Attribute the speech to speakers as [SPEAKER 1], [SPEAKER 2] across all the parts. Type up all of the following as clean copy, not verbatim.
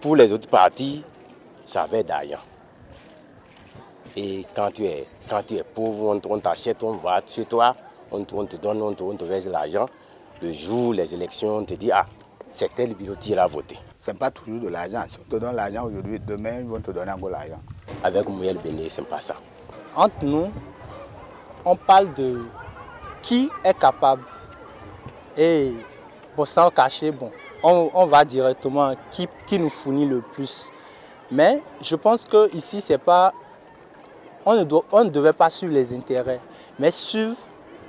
[SPEAKER 1] Pour les autres partis, ça avait d'argent. Et quand tu es pauvre, on t'achète, on va chez toi, on te donne, on te verse l'argent. Le jour les élections, on te dit, ah, c'est tel bureau qui ira voter.
[SPEAKER 2] Ce n'est pas toujours de l'argent. Si on te donne l'argent aujourd'hui, demain, ils vont te donner encore l'argent.
[SPEAKER 1] Avec Mouyel Béné, ce n'est pas ça.
[SPEAKER 3] Entre nous, on parle de qui est capable. Et pour sans cacher, bon, on va directement qui nous fournit le plus. Mais je pense qu'ici, c'est pas, on ne devait pas suivre les intérêts, mais suivre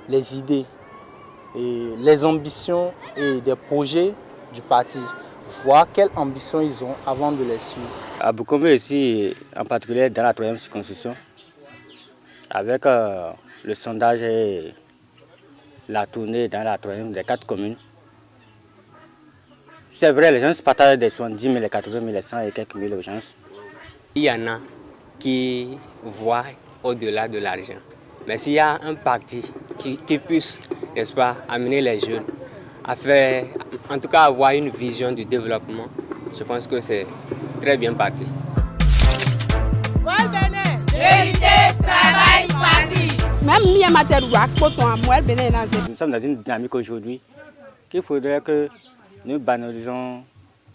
[SPEAKER 3] les idées, et les ambitions et des projets du parti. Voir quelles ambitions ils ont avant de les suivre.
[SPEAKER 4] À Boukomé ici, en particulier dans la 3e circonscription, avec le sondage et la tournée dans la 3e des 4 communes, c'est vrai, les gens se partagent des 70 000, les 80 000, les 100 et quelques mille aux gens.
[SPEAKER 5] Il y en a qui voient au-delà de l'argent. Mais s'il y a un parti qui puisse, n'est-ce pas, amener les jeunes à faire, en tout cas avoir une vision du développement, je pense que c'est très bien parti.
[SPEAKER 6] Vérité, travail, parti.
[SPEAKER 4] Nous sommes dans une dynamique aujourd'hui qu'il faudrait que nous banalisons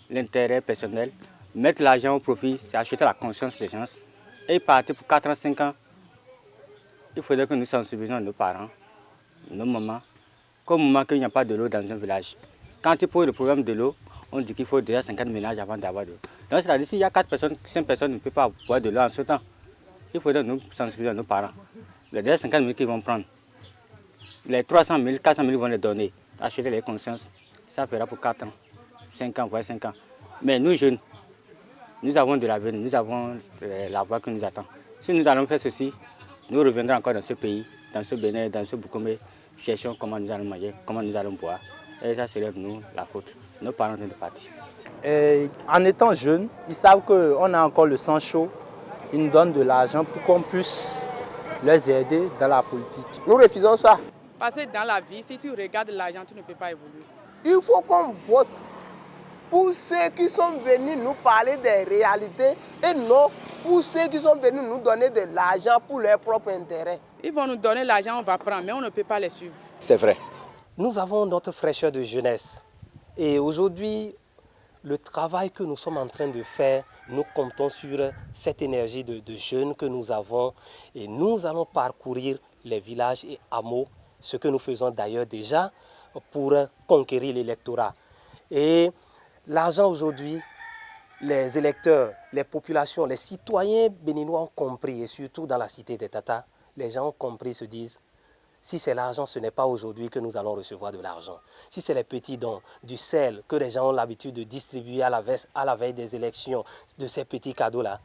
[SPEAKER 4] l'intérêt personnel, mettre l'argent au profit, c'est acheter la conscience des gens. Et partir pour 4 ans, 5 ans, il faudrait que nous sensibilisions nos parents, nos mamans, qu'au moment qu'il n'y a pas de l'eau dans un village. Quand il pose le problème de l'eau, on dit qu'il faut déjà 50 ménages avant d'avoir de l'eau. Donc c'est-à-dire s'il y a 4 personnes, 5 personnes ne peuvent pas boire de l'eau en ce temps, il faudrait nous sensibiliser nos parents. Les déjà 50 000 qu'ils vont prendre, les 300 000, 400 000 vont les donner, acheter les consciences. Ça fera pour 4 ans, 5 ans, voire 5 ans. Mais nous jeunes, nous avons de l'avenir, nous avons la voie qui nous attend. Si nous allons faire ceci, nous reviendrons encore dans ce pays, dans ce Bénin, dans ce Boukomé, cherchons comment nous allons manger, comment nous allons boire. Et ça serait nous la faute. Nos parents sont partis.
[SPEAKER 3] En étant jeunes, ils savent qu'on a encore le sang chaud. Ils nous donnent de l'argent pour qu'on puisse les aider dans la politique.
[SPEAKER 7] Nous refusons ça.
[SPEAKER 8] Parce que dans la vie, si tu regardes l'argent, tu ne peux pas évoluer.
[SPEAKER 7] Il faut qu'on vote pour ceux qui sont venus nous parler des réalités et non pour ceux qui sont venus nous donner de l'argent pour leur propre intérêt.
[SPEAKER 8] Ils vont nous donner l'argent, on va prendre, mais on ne peut pas les suivre.
[SPEAKER 1] C'est vrai.
[SPEAKER 9] Nous avons notre fraîcheur de jeunesse. Et aujourd'hui, le travail que nous sommes en train de faire, nous comptons sur cette énergie de jeunes que nous avons. Et nous allons parcourir les villages et hameaux, ce que nous faisons d'ailleurs déjà, pour conquérir l'électorat. Et l'argent aujourd'hui, les électeurs, les populations, les citoyens béninois ont compris, et surtout dans la cité des Tatas, les gens ont compris, se disent, si c'est l'argent, ce n'est pas aujourd'hui que nous allons recevoir de l'argent. Si c'est les petits dons, du sel que les gens ont l'habitude de distribuer à la veille des élections, de ces petits cadeaux-là,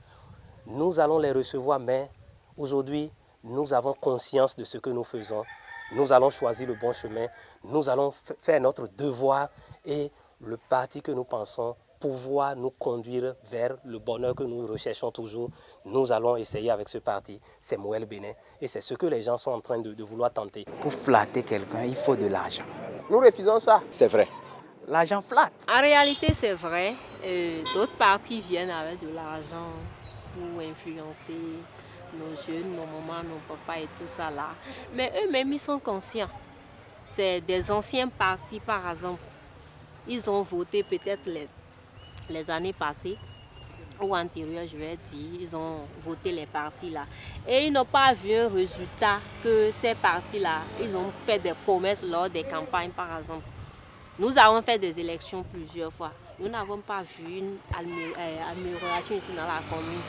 [SPEAKER 9] nous allons les recevoir, mais aujourd'hui, nous avons conscience de ce que nous faisons. Nous allons choisir le bon chemin, nous allons faire notre devoir et le parti que nous pensons pouvoir nous conduire vers le bonheur que nous recherchons toujours, nous allons essayer avec ce parti, c'est Mouyel Béné et c'est ce que les gens sont en train de vouloir tenter.
[SPEAKER 10] Pour flatter quelqu'un, il faut de l'argent.
[SPEAKER 7] Nous refusons ça.
[SPEAKER 1] C'est vrai.
[SPEAKER 10] L'argent flatte.
[SPEAKER 11] En réalité, c'est vrai. D'autres partis viennent avec de l'argent pour influencer nos jeunes, nos mamans, nos papas et tout ça là. Mais eux-mêmes, ils sont conscients. C'est des anciens partis, par exemple. Ils ont voté peut-être les années passées ou antérieures, je vais dire. Ils ont voté les partis là. Et ils n'ont pas vu un résultat que ces partis là, ils ont fait des promesses lors des campagnes, par exemple. Nous avons fait des élections plusieurs fois. Nous n'avons pas vu une amélioration ici dans la commune.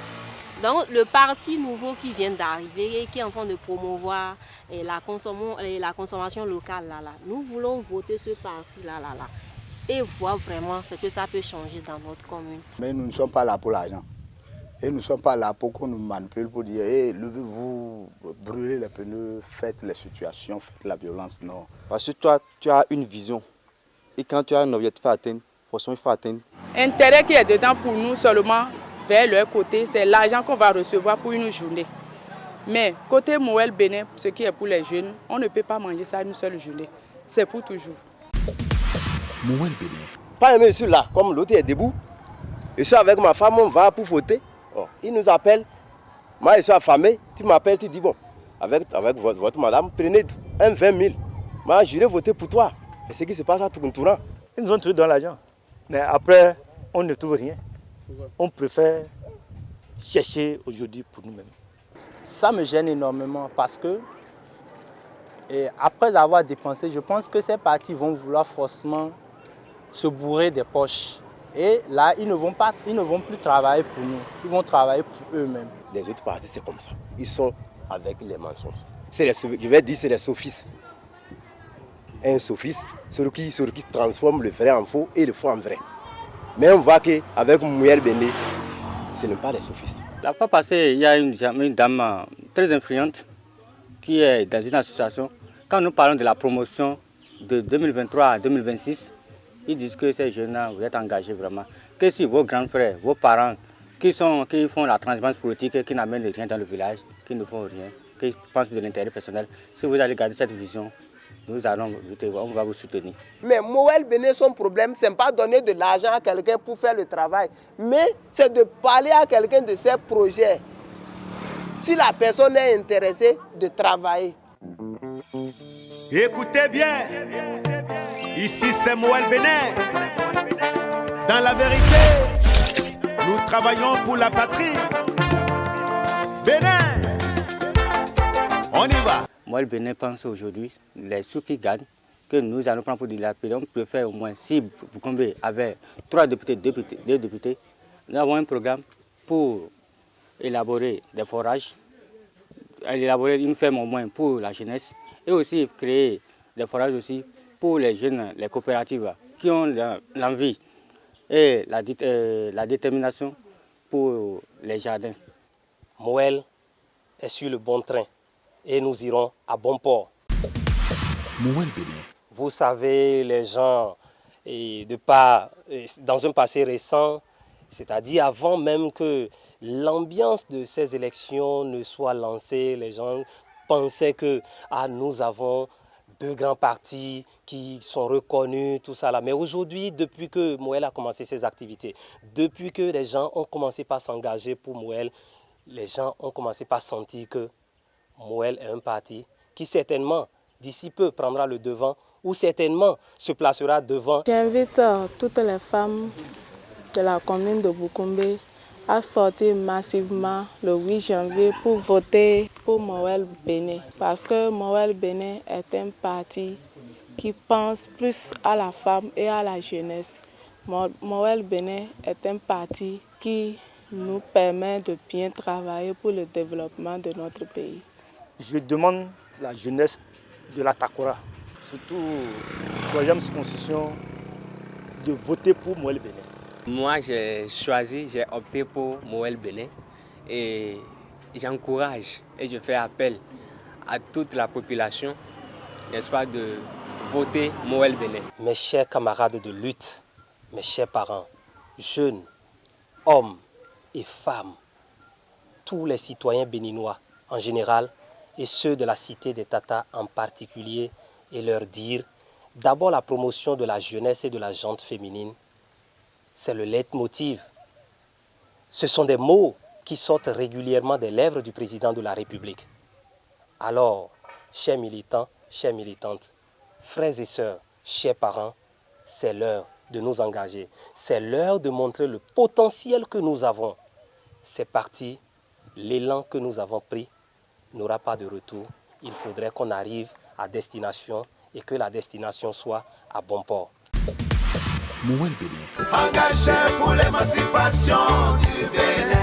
[SPEAKER 11] Donc le parti nouveau qui vient d'arriver et qui est en train de promouvoir la consommation locale, là, nous voulons voter ce parti-là, et voir vraiment ce que ça peut changer dans notre commune.
[SPEAKER 2] Mais nous ne sommes pas là pour l'argent. Et nous ne sommes pas là pour qu'on nous manipule, pour dire hey, levez-vous, brûlez les pneus, faites les situations, faites la violence. Non.
[SPEAKER 12] Parce que toi, tu as une vision. Et quand tu as un objectif à atteindre, forcément il faut atteindre.
[SPEAKER 8] L'intérêt qui est dedans pour nous seulement, vers leur côté, c'est l'argent qu'on va recevoir pour une journée. Mais côté Mouyel Béné, ce qui est pour les jeunes, on ne peut pas manger ça une seule journée. C'est pour toujours.
[SPEAKER 13] Mouel Bénin.
[SPEAKER 1] Pas un monsieur là, comme l'autre est debout. Je suis avec ma femme, on va pour voter. Oh, il nous appelle. Moi, je suis affamé. Tu m'appelles, tu dis bon, avec votre madame, prenez un 20 000. Moi, j'irai voter pour toi. Et ce qui se passe à Tourcourt.
[SPEAKER 14] Ils nous ont trouvé dans l'argent. Mais après, on ne trouve rien. On préfère chercher aujourd'hui pour nous-mêmes.
[SPEAKER 3] Ça me gêne énormément parce que, après avoir dépensé, je pense que ces partis vont vouloir forcément se bourrer des poches. Et là, ils ne vont plus travailler pour nous. Ils vont travailler pour eux-mêmes.
[SPEAKER 1] Les autres partis, c'est comme ça. Ils sont avec les mensonges. Je vais dire, c'est les sophistes. Un sophiste, celui qui transforme le vrai en faux et le faux en vrai. Mais on voit qu'avec Mouel Bénin, ce n'est pas les sophistes.
[SPEAKER 4] La fois passée, il y a une dame très influente qui est dans une association. Quand nous parlons de la promotion de 2023 à 2026, ils disent que ces jeunes-là, vous êtes engagés vraiment. Que si vos grands frères, vos parents, qui font la transhumance politique, qui n'amènent rien dans le village, qui ne font rien, qui pensent de l'intérêt personnel, si vous allez garder cette vision, on va vous soutenir.
[SPEAKER 7] Mais Mouel Bénin, son problème, ce n'est pas donner de l'argent à quelqu'un pour faire le travail, mais c'est de parler à quelqu'un de ses projets. Si la personne est intéressée de travailler.
[SPEAKER 13] Écoutez bien, ici c'est Mouel Bénin. Dans la vérité, nous travaillons pour la patrie. Bénin, on y va.
[SPEAKER 4] Mouel Bénin pense aujourd'hui, les sous qui gagnent, que nous allons prendre pour dilapider. On préfère au moins, si Boukombe avait 3 députés, 2 députés, nous avons un programme pour élaborer des forages, élaborer une ferme au moins pour la jeunesse et aussi créer des forages aussi pour les jeunes, les coopératives qui ont l'envie et la détermination pour les jardins.
[SPEAKER 9] Mouel est sur le bon train et nous irons à bon port.
[SPEAKER 13] Mouel Bénin.
[SPEAKER 9] Vous savez, les gens, dans un passé récent, c'est-à-dire avant même que l'ambiance de ces élections ne soit lancée, les gens pensaient que nous avons 2 grands partis qui sont reconnus, tout ça là. Mais aujourd'hui, depuis que Mouel a commencé ses activités, depuis que les gens ont commencé par s'engager pour Mouel, les gens ont commencé par sentir que Mouel est un parti qui certainement, d'ici peu, prendra le devant ou certainement se placera devant.
[SPEAKER 15] J'invite toutes les femmes de la commune de Boukombe à sortir massivement le 8 janvier pour voter pour Mouel Bénin. Parce que Mouel Bénin est un parti qui pense plus à la femme et à la jeunesse. Mouel Bénin est un parti qui nous permet de bien travailler pour le développement de notre pays.
[SPEAKER 14] Je demande à la jeunesse de la Takora, surtout la 3e circonscription, de voter pour Mouel Bénin.
[SPEAKER 5] Moi, j'ai opté pour Mouel Bénin et j'encourage et je fais appel à toute la population, n'est-ce pas, de voter Mouel Bénin.
[SPEAKER 9] Mes chers camarades de lutte, mes chers parents, jeunes, hommes et femmes, tous les citoyens béninois en général et ceux de la cité des Tatas en particulier, et leur dire d'abord la promotion de la jeunesse et de la gente féminine, c'est le leitmotiv. Ce sont des mots qui sortent régulièrement des lèvres du président de la République. Alors, chers militants, chères militantes, frères et sœurs, chers parents, c'est l'heure de nous engager. C'est l'heure de montrer le potentiel que nous avons. C'est parti, l'élan que nous avons pris n'aura pas de retour. Il faudrait qu'on arrive à destination et que la destination soit à bon port.
[SPEAKER 13] Mouel Bénin. Engagé pour l'émancipation du Bénin.